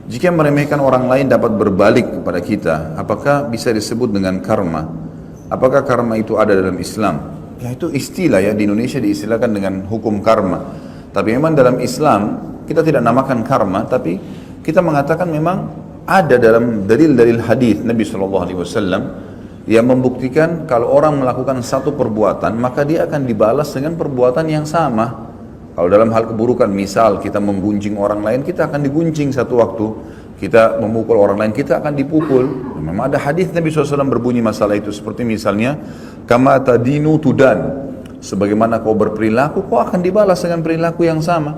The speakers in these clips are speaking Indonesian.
Jika meremehkan orang lain dapat berbalik kepada kita, apakah bisa disebut dengan karma? Apakah karma itu ada dalam Islam? Ya itu istilah ya, di Indonesia diistilahkan dengan hukum karma. Tapi memang dalam Islam kita tidak namakan karma, tapi kita mengatakan memang ada dalam dalil-dalil hadis Nabi SAW yang membuktikan kalau orang melakukan satu perbuatan maka dia akan dibalas dengan perbuatan yang sama. Kalau dalam hal keburukan, misal kita menggunjing orang lain, kita akan digunjing satu waktu. Kita memukul orang lain, kita akan dipukul. Memang ada hadis Nabi SAW berbunyi masalah itu. Seperti misalnya, kama tadinu tudan. Sebagaimana kau berperilaku, kau akan dibalas dengan perilaku yang sama.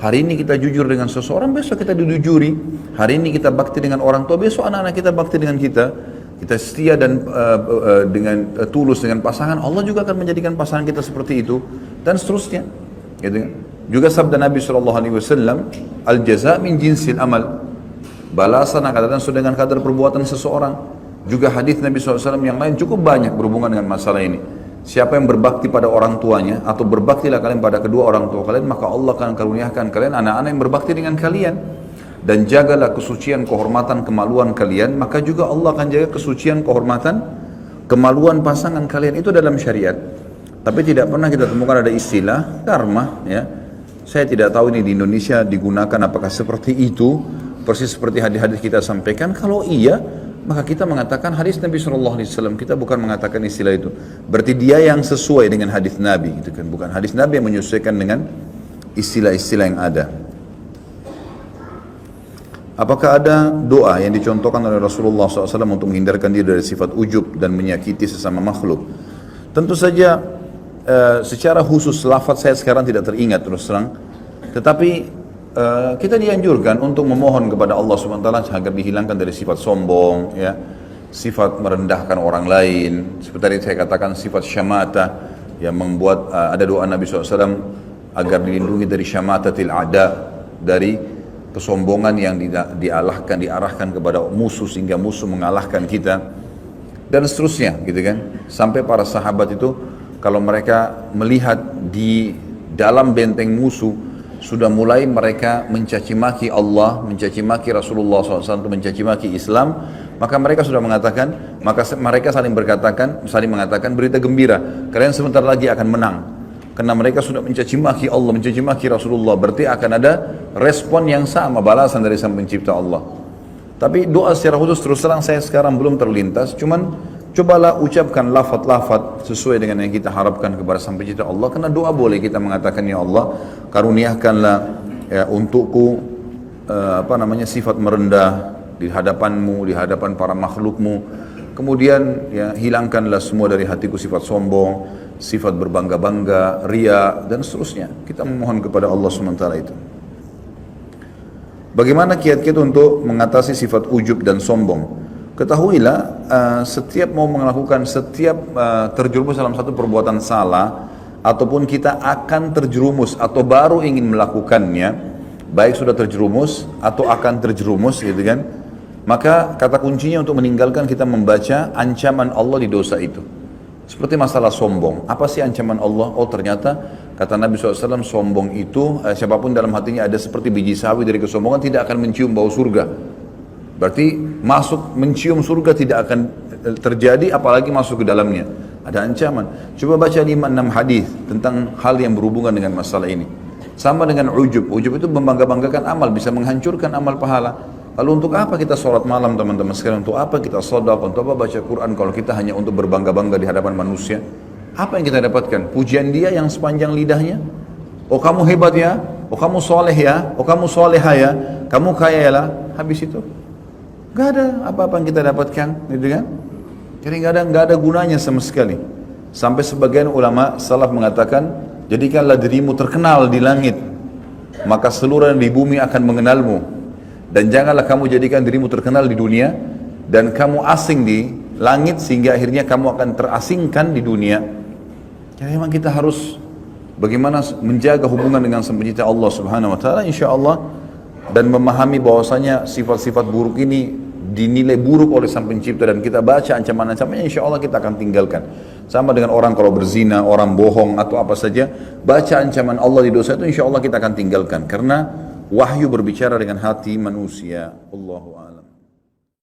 Hari ini kita jujur dengan seseorang, besok kita dijujuri. Hari ini kita bakti dengan orang tua, besok anak-anak kita bakti dengan kita. Kita setia dan dengan tulus dengan pasangan, Allah juga akan menjadikan pasangan kita seperti itu. Dan seterusnya. Gitu kan? Juga sabda Nabi SAW, al-jaza min jinsil amal, balasan akan datang sesuai dengan kadar perbuatan seseorang. Juga hadis Nabi SAW yang lain cukup banyak berhubungan dengan masalah ini. Siapa yang berbakti pada orang tuanya, atau berbaktilah kalian pada kedua orang tua kalian, maka Allah akan karuniakan kalian anak-anak yang berbakti dengan kalian. Dan jagalah kesucian, kehormatan, kemaluan kalian, maka juga Allah akan jaga kesucian, kehormatan, kemaluan pasangan kalian. Itu dalam syariat. Tapi tidak pernah kita temukan ada istilah karma, ya. Saya tidak tahu ini di Indonesia digunakan apakah seperti itu, persis seperti hadis-hadis kita sampaikan. Kalau iya, maka kita mengatakan hadis Nabi SAW. Kita bukan mengatakan istilah itu. Berarti dia yang sesuai dengan hadis Nabi, gitu kan? Bukan hadis Nabi yang menyesuaikan dengan istilah-istilah yang ada. Apakah ada doa yang dicontohkan oleh Rasulullah SAW untuk menghindarkan diri dari sifat ujub dan menyakiti sesama makhluk? Tentu saja secara khusus lafaz saya sekarang tidak teringat terus terang, tetapi kita dianjurkan untuk memohon kepada Allah SWT agar dihilangkan dari sifat sombong, ya, sifat merendahkan orang lain, seperti tadi saya katakan sifat syamata yang membuat ada doa Nabi SAW agar dilindungi dari syamatatil a'da, dari kesombongan yang diarahkan kepada musuh sehingga musuh mengalahkan kita, dan seterusnya, gitu kan. Sampai para sahabat itu kalau mereka melihat di dalam benteng musuh sudah mulai mereka mencaci maki Allah, mencaci maki Rasulullah SAW, mencaci maki Islam, maka mereka sudah mengatakan, maka mereka saling mengatakan berita gembira, kalian sebentar lagi akan menang. Karena mereka sudah mencaci maki Allah, mencaci maki Rasulullah, berarti akan ada respon yang sama, balasan dari Sang Pencipta Allah. Tapi doa secara khusus terus terang saya sekarang belum terlintas, cuman cobalah ucapkan lafaz-lafaz sesuai dengan yang kita harapkan kepada Sang Pencipta Allah. Karena doa boleh kita mengatakan, ya Allah, karuniakanlah ya, untukku sifat merendah di hadapanmu, di hadapan para makhlukmu. Kemudian ya, hilangkanlah semua dari hatiku sifat sombong, sifat berbangga-bangga, ria, dan seterusnya. Kita memohon kepada Allah SWT itu. Bagaimana kiat-kiat untuk mengatasi sifat ujub dan sombong? Ketahuilah, setiap terjerumus dalam satu perbuatan salah, ataupun kita akan terjerumus atau baru ingin melakukannya, baik sudah terjerumus atau akan terjerumus, gitu kan, maka kata kuncinya untuk meninggalkan kita membaca ancaman Allah di dosa itu. Seperti masalah sombong, apa sih ancaman Allah? Oh ternyata kata Nabi SAW, sombong itu siapapun dalam hatinya ada seperti biji sawi dari kesombongan tidak akan mencium bau surga. Berarti mencium surga tidak akan terjadi, apalagi masuk ke dalamnya. Ada ancaman. Coba baca 5-6 hadis tentang hal yang berhubungan dengan masalah ini. Sama dengan ujub. Ujub itu membangga-banggakan amal, bisa menghancurkan amal pahala. Lalu untuk apa kita sholat malam teman-teman sekalian? Untuk apa kita sedekah? Untuk apa baca Quran kalau kita hanya untuk berbangga-bangga di hadapan manusia? Apa yang kita dapatkan? Pujian dia yang sepanjang lidahnya. Oh kamu hebat ya, oh kamu soleh ya, oh kamu soleha ya, kamu kaya ya lah. Habis itu gak ada apa-apa yang kita dapatkan, gitu kan? Jadi gak ada gunanya sama sekali. Sampai sebagian ulama salaf mengatakan, jadikanlah dirimu terkenal di langit, maka seluruh di bumi akan mengenalmu. Dan janganlah kamu jadikan dirimu terkenal di dunia, dan kamu asing di langit, sehingga akhirnya kamu akan terasingkan di dunia. Jadi memang kita harus bagaimana menjaga hubungan dengan Sang Pencipta Allah Subhanahu Wa Taala, insya Allah, dan memahami bahwasanya sifat-sifat buruk ini dinilai buruk oleh Sang Pencipta, dan kita baca ancaman-ancamannya, insya Allah kita akan tinggalkan. Sama dengan orang kalau berzina, orang bohong atau apa saja, baca ancaman Allah di dosa itu, insya Allah kita akan tinggalkan. Karena wahyu berbicara dengan hati manusia. Allahu a'lam.